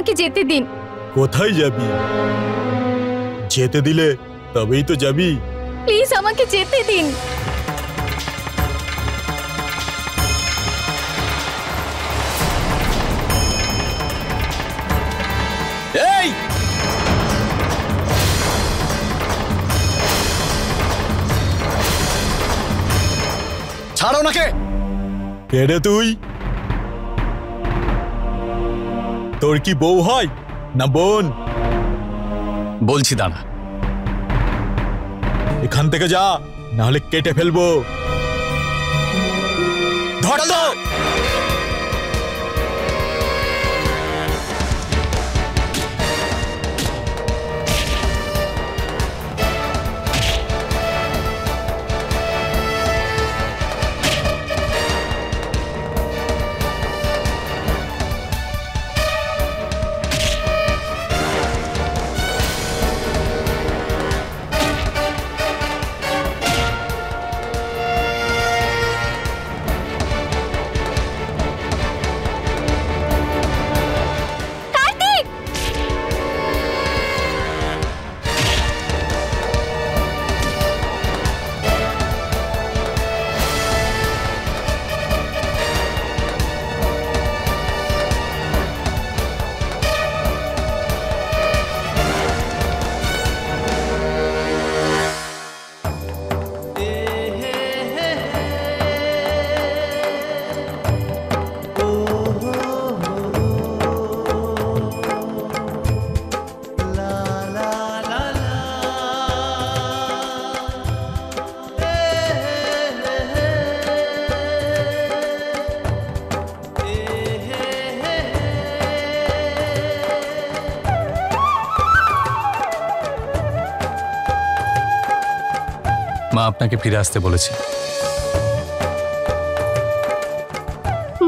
আমাকে যেতে দিন। কোথায় যাবি? যেতে দিলে তবেই তো যাবি। প্লিজ আমাকে যেতে দিন। এই ছাড়ো নাকে। কে রে তুই? তোর কি বউ হয় না বোন? বলছি দাঁড়া। এখান থেকে যা, না হলে কেটে ফেলবো। ধর তো। মা আপনাকে ফিরে আসতে বলেছে।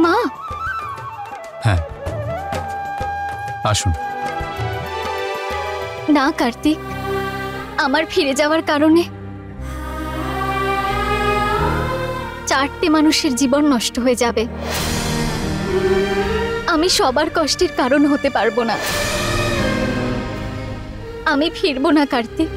মা? হ্যাঁ, আসুন। না কার্তিক, আমার ফিরে যাওয়ার কারণে 4টে মানুষের জীবন নষ্ট হয়ে যাবে। আমি সবার কষ্টের কারণ হতে পারবো না। আমি ফিরবো না কার্তিক।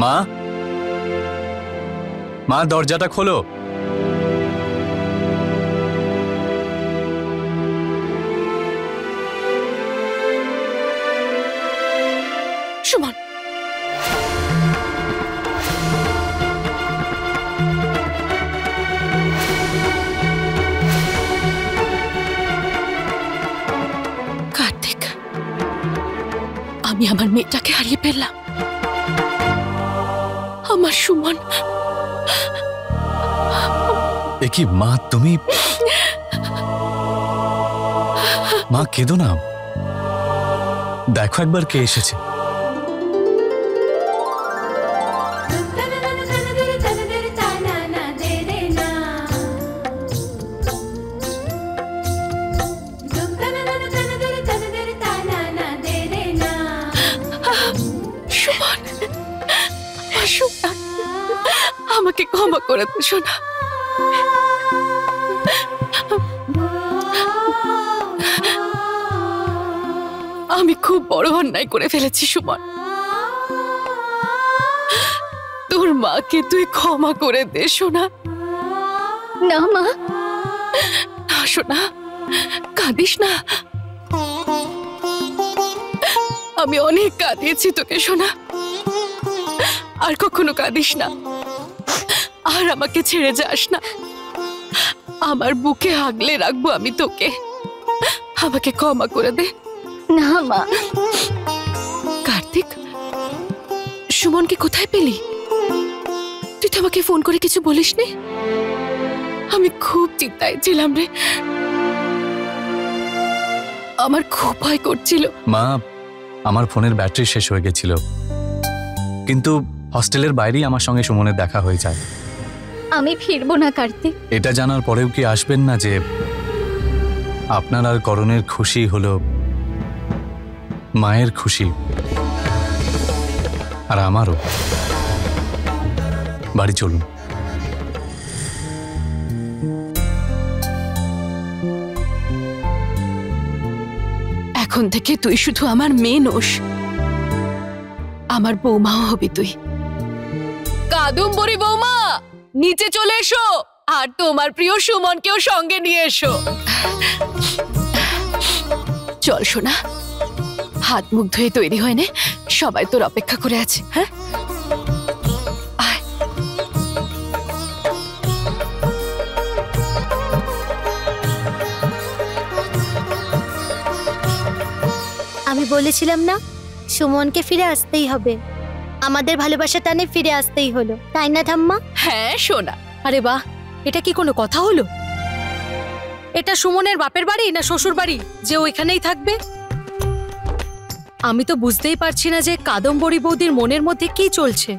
মা, মা দরজাটা খোলো। সুমন, কার্তিক, আমি আমার মেয়েটাকে হারিয়ে ফেললাম। আমার সুমন। এ কি মা তুমি? মা কেঁদো না, দেখো একবার কে এসেছে। আমাকে ক্ষমা করে দে সোনা। আমি খুব বড় অন্যায় করে ফেলেছি সুমন। তোর মাকে তুই ক্ষমা করে দে সোনা। না মা, না সোনা, কাঁদিস না। আমি অনেক কাঁদিয়েছি তোকে সোনা, আর কখনো কাঁদিস না। আর আমাকে ছেড়ে যাস না। আমার বুকে আগলে রাখবো আমি তোকে। আমাকে ক্ষমা করে দে না মা। কার্তিক, সুমনকে কোথায় পেলি? তুই তো আমাকে ফোন করে কিছু বলিসনি। আমি খুব চিন্তায় ছিলাম রে, আমার খুব ভয় করছিল। মা, আমার ফোনের ব্যাটারি শেষ হয়ে গেছিল, কিন্তু হস্টেলের বাইরেই আমার সঙ্গে সুমনের দেখা হয়ে যায়। আমি ফিরবো না কার্তিক। এটা জানার পরেও কি আসবেন না যে আপনার আর করণের খুশি হলো মায়ের খুশি? আর আমারও। বাড়ি চলুন। এখন থেকে তুই শুধু আমার মেয়ে নোস, আমার বৌমাও হবি তুই। কাদম্বরী বৌমা, নিচে চলে এসো, আর তোমার প্রিয় সুমনকেও সঙ্গে নিয়ে এসো। চল সোনা, হাত মুখ ধুয়ে তৈরি হয় নে, সবাই তোর অপেক্ষা করে আছে। হ্যাঁ, আয়। আমি বলেছিলাম না সুমনকে ফিরে আসতেই হবে, আমাদের ভালোবাসা টানে ফিরে আসতেই হলো, তাই না ঠাম্মা? হ্যাঁ সোনা। আরে বাহ, এটা কি কোনো কথা হলো? এটা সুমনের বাপের বাড়ি না শ্বশুর বাড়ি যে ওইখানেই থাকবে? আমি তো বুঝতেই পারছি না যে কাদম্বরী বৌদির মনের মধ্যে কি চলছে।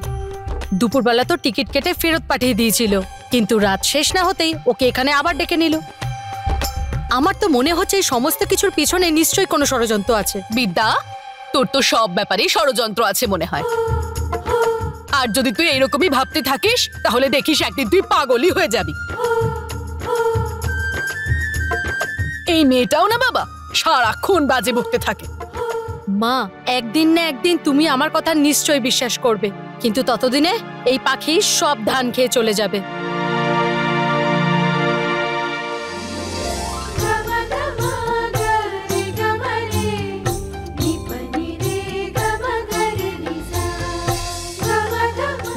দুপুরবেলা তো টিকিট কেটে ফেরত পাঠিয়ে দিয়েছিল, কিন্তু রাত শেষ না হতেই ওকে এখানে আবার ডেকে নিল। আমার তো মনে হচ্ছে এই সমস্ত কিছুর পিছনে নিশ্চয়ই কোনো ষড়যন্ত্র আছে। বিদ্যা, তোর তো সব ব্যাপারেই ষড়যন্ত্র আছে মনে হয়। আর যদি তুই এইরকমই ভাবতে থাকিস তাহলে দেখিস একদিন তুই পাগলই হয়ে যাবি। এই মেয়েটাও না বাবা সারাক্ষণ বাজে বকতে থাকে। মা, একদিন না একদিন তুমি আমার কথা নিশ্চয়ই বিশ্বাস করবে, কিন্তু ততদিনে এই পাখি সব ধান খেয়ে চলে যাবে।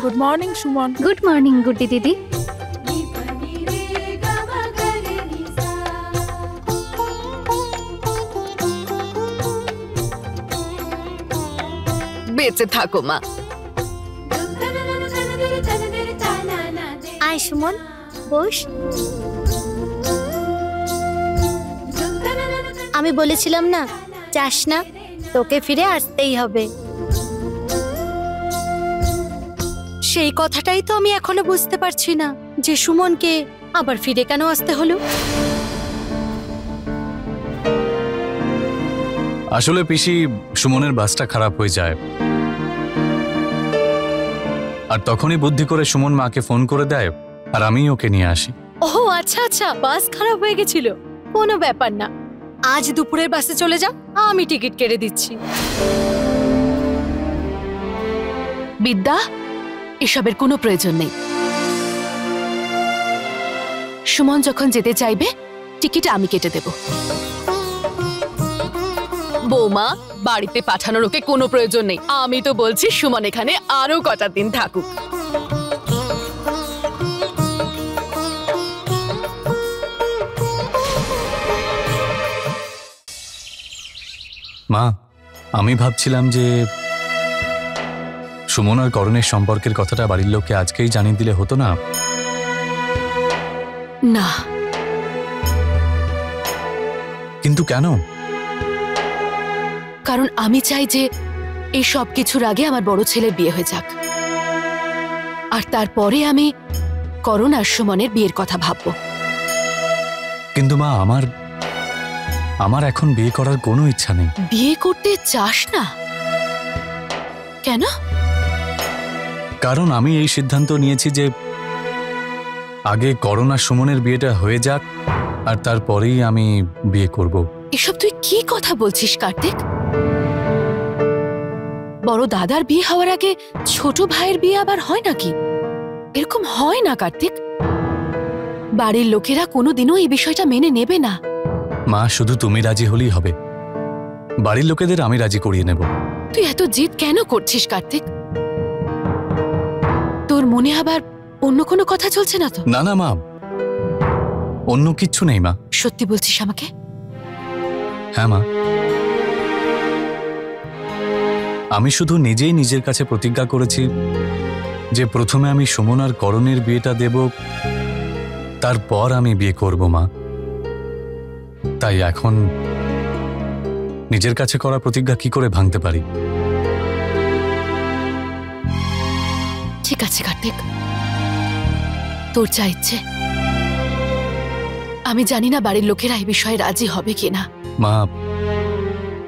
Good morning Suman. Good morning Guddi দিদি। বেঁচে থাকো মা। আয় সুমন, বস। আমি বলেছিলাম না যাস না, তোকে ফিরে আসতেই হবে। সেই কথাটাই তো আমি এখনো বুঝতে পারছি না যে সুমনকে আবার ফিরে কেন আসতে হলো। আসলে পিসি, সুমনের বাসটা খারাপ হয়ে যায়, আর তখনই বুদ্ধি করে সুমন মাকে ফোন করে দেয়, আর আমি ওকে নিয়ে আসি। ও আচ্ছা আচ্ছা, বাস খারাপ হয়ে গেছিল, কোনো ব্যাপার না। আজ দুপুরের বাসে চলে যাও, আমি টিকিট কেটে দিচ্ছি। বিদ্যা, এসবের কোনো প্রয়োজন নেই। সুমন যখন যেতে চাইবে টিকিট আমি কেটে দেব। বৌমা, বাড়িতে পাঠানোর ওকে কোনো প্রয়োজন নেই। আমি তো বলছি সুমন এখানে আরো কটা দিন থাকুক। মা, আমি ভাবছিলাম যে সুমন আর করণের সম্পর্কের কথাটা বাড়ির লোককে আজকেই জানিয়ে দিলে হতো না? না। কিন্তু কেন? কারণ আমি চাই যে এই সব কিছুর আগে আমার বড় ছেলের বিয়ে হয়ে যাক, আর তারপরে আমি করণ আর সুমনের বিয়ের কথা ভাববো। কিন্তু মা, আমার এখন বিয়ে করার কোনো ইচ্ছা নেই। বিয়ে করতে চাস না কেন? কারণ আমি এই সিদ্ধান্ত নিয়েছি যে আগে করণ আর সুমনের বিয়েটা হয়ে যাক, আর তারপরেই আমি বিয়ে করব। এসব তুই কি কথা বলছিস কার্তিক? বড় দাদার বিয়ে হওয়ার আগে ছোট ভাইয়ের বিয়ে আবার হয় নাকি? এরকম হয় না কার্তিক। বাড়ির লোকেরা কোনোদিনও এই বিষয়টা মেনে নেবে না। মা, শুধু তুমি রাজি হলেই হবে, বাড়ির লোকেদের আমি রাজি করিয়ে নেব। তুই এত জিদ কেন করছিস কার্তিক? তোর মনে আবার অন্য কোনো কথা চলছে না তো? না না মা, অন্য কিচ্ছু নেই মা। সত্যি বলছিস আমাকে? হ্যাঁ মা, আমি শুধু নিজেই নিজের কাছে প্রতিজ্ঞা করেছি যে প্রথমে আমি সুমন আর করণের বিয়েটা দেব, তারপর আমি বিয়ে করব মা। তাই এখন নিজের কাছে করা প্রতিজ্ঞা কি করে ভাঙতে পারি? ঠিক আছে কার্তিক, তোর যা ইচ্ছে। আমি জানি না বাড়ির লোকেরা এই বিষয়ে রাজি হবে কিনা। মা,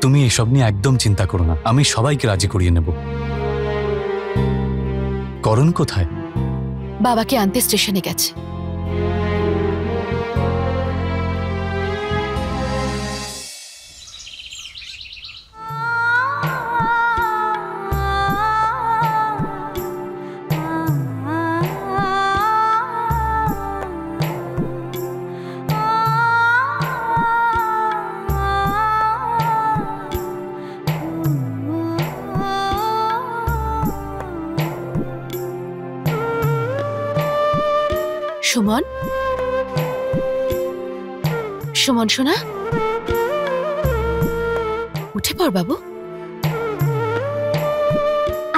তুমি এসব নিয়ে একদম চিন্তা করো না, আমি সবাইকে রাজি করিয়ে নেব। করণ কোথায়? বাবাকে আনতে স্টেশনে গেছে। সুমন, সুমন সোনা, উঠে পড় বাবু।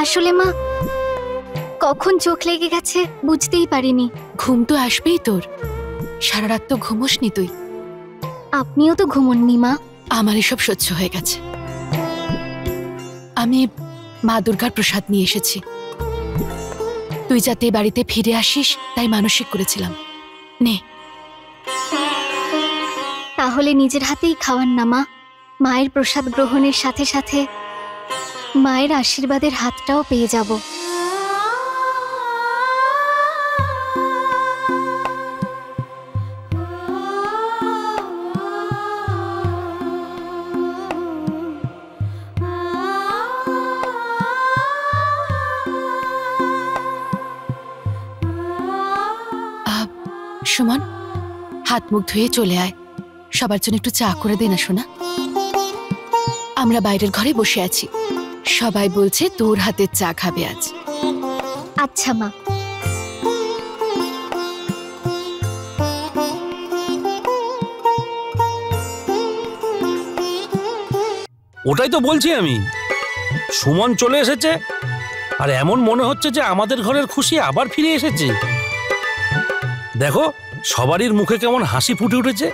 আসলে মা, কখন চোখ লেগে গেছে বুঝতেই পারিনি। ঘুম তো আসবেই তোর, সারা রাত তো ঘুমোসনি তুই। আপনিও তো ঘুমোননি মা। আমার এসব সহ্য হয়ে গেছে। আমি মা দুর্গার প্রসাদ নিয়ে এসেছি, তুই যাতে বাড়িতে ফিরে আসিস তাই মানসিক করেছিলাম। নে। তাহলে নিজের হাতেই খাওয়ান না মা। মায়ের প্রসাদ গ্রহণের সাথে সাথে মায়ের আশীর্বাদের হাতটাও পেয়ে যাব। সুমন, হাত মুখ ধুয়ে চলে আয়, সবার জন্য একটু চা করে দে না সোনা। আমরা বাইরের ঘরে বসে আছি, সবাই বলছে তোর হাতের চা খাবে আজ। আচ্ছা মা। ওটাই তো বলছি আমি, সুমন চলে এসেছে আর এমন মনে হচ্ছে যে আমাদের ঘরের খুশি আবার ফিরে এসেছে। দেখো সবারই মুখে কেমন হাসি ফুটে উঠেছে।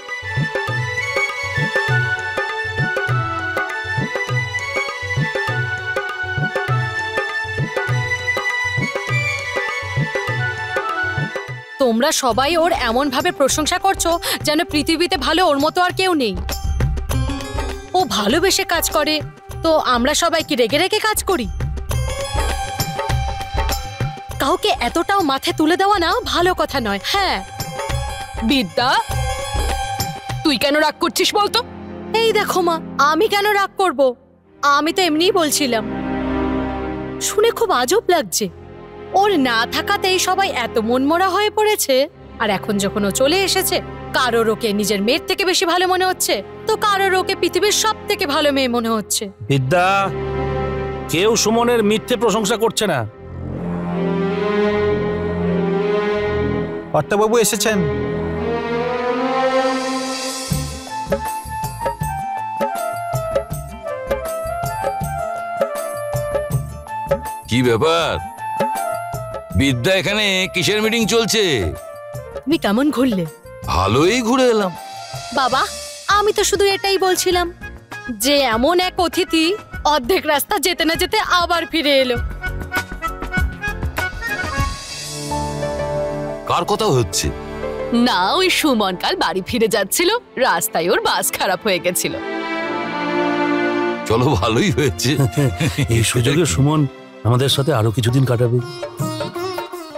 তোমরা সবাই ওর এমন ভাবে প্রশংসা করছো যেন পৃথিবীতে ভালো ওর মতো আর কেউ নেই। ও ভালোবেসে কাজ করে, তো আমরা সবাই কি রেগে রেগে কাজ করি? কাউকে এতটাও মাথায় তুলে দেওয়া না ভালো কথা নয়। হ্যাঁ বিদ্যা, তুই কেন রাগ করছিস বলতো? এই দেখো মা, আমি কেন রাগ করব? আমি তো এমনিই বলছিলাম। শুনে খুব আজব লাগছে, ওর না থাকাতেই সবাই এত মনমরা হয়ে পড়েছে, আর এখন যখন ও চলে এসেছে কারোর ওকে নিজের মেয়ের থেকে বেশি ভালো মনে হচ্ছে, তো কারোর ওকে পৃথিবীর সব থেকে ভালো মেয়ে মনে হচ্ছে। বিদ্যা, কেউ সুমনের মিথ্যে প্রশংসা করছে না। কর্তাবাবু এসেছেন। কি ব্যাপার বিদ্যা, এখানে কিসের মিটিং চলছে? তুমি কেমন ঘুরলে? ভালোই ঘুরে এলাম। বাবা, আমি তো শুধু এটাই বলছিলাম যে এমন এক অতিথি অর্ধেক রাস্তা যেতে না যেতে আবার ফিরে এলো। কার কথা হচ্ছে? না, ওই সুমন কাল বাড়ি ফিরে যাচ্ছিল, রাস্তায় ওর বাস খারাপ হয়ে গেছিল। চলো, ভালোই হয়েছে। এই সুযোগে সুমন আমাদের সাথে আরো কিছুদিন কাটাবে।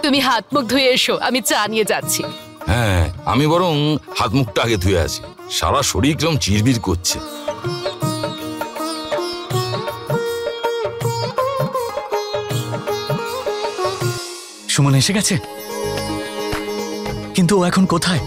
তুমি হাত মুখ ধুয়ে এসো, আমি চা নিয়ে যাচ্ছি। হ্যাঁ, আমি বরং হাত মুখটা আগে ধুয়ে আছি, সারা শরীর কিরম চিরবির করছে। সুমন এসে গেছে, কিন্তু ও এখন কোথায়?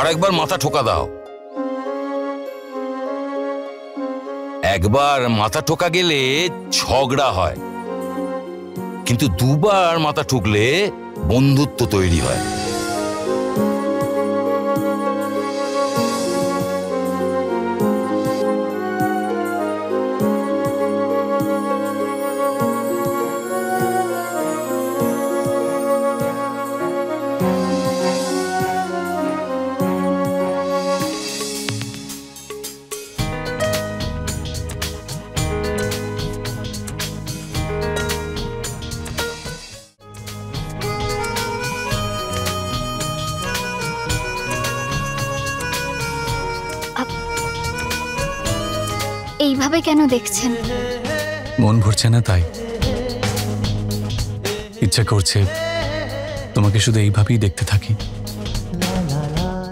আর একবার মাথা ঠোকা দাও। একবার মাথা ঠোকা গেলে ঝগড়া হয়, কিন্তু দুবার মাথা ঠুকলে বন্ধুত্ব তৈরি হয়। এইভাবে কেন দেখছেন? মন ভরছে না তাই। ইচ্ছা করছে তোমাকে শুধু এইভাবেই দেখতে থাকি।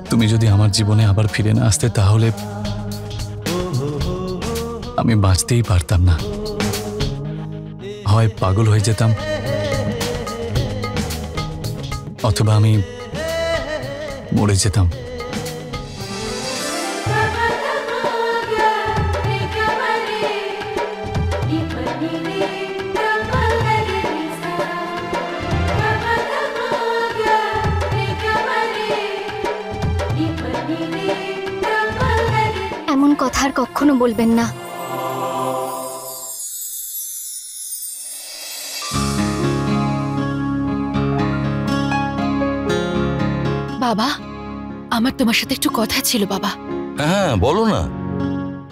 তুমি যদি আমার জীবনে আবার ফিরে না আসতে তাহলে আমি বাঁচতেই পারতাম না। হয় পাগল হয়ে যেতাম, অথবা আমি মরে যেতাম। এমন কথা আর কখনো বলবেন না। বাবা, আমার তোমার সাথে একটু কথা ছিল বাবা। হ্যাঁ বলো না।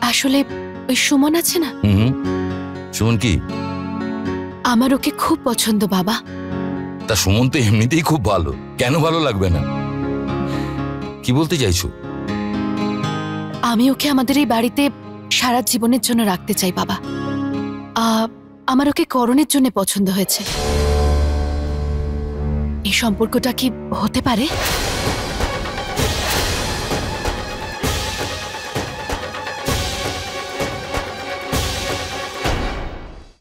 আসলে ওই সুমন আছে না, সুমন কি? আমার ওকে খুব পছন্দ বাবা। তা সুমন তো এমনিতেই খুব ভালো, কেন ভালো লাগবে না? কি বলতে চাইছো? আমি ওকে আমাদের এই বাড়িতে সারা জীবনের জন্য রাখতে চাই বাবা। আমার ওকে করণের জন্য পছন্দ হয়েছে। এই সম্পর্কটা কি হতে পারে?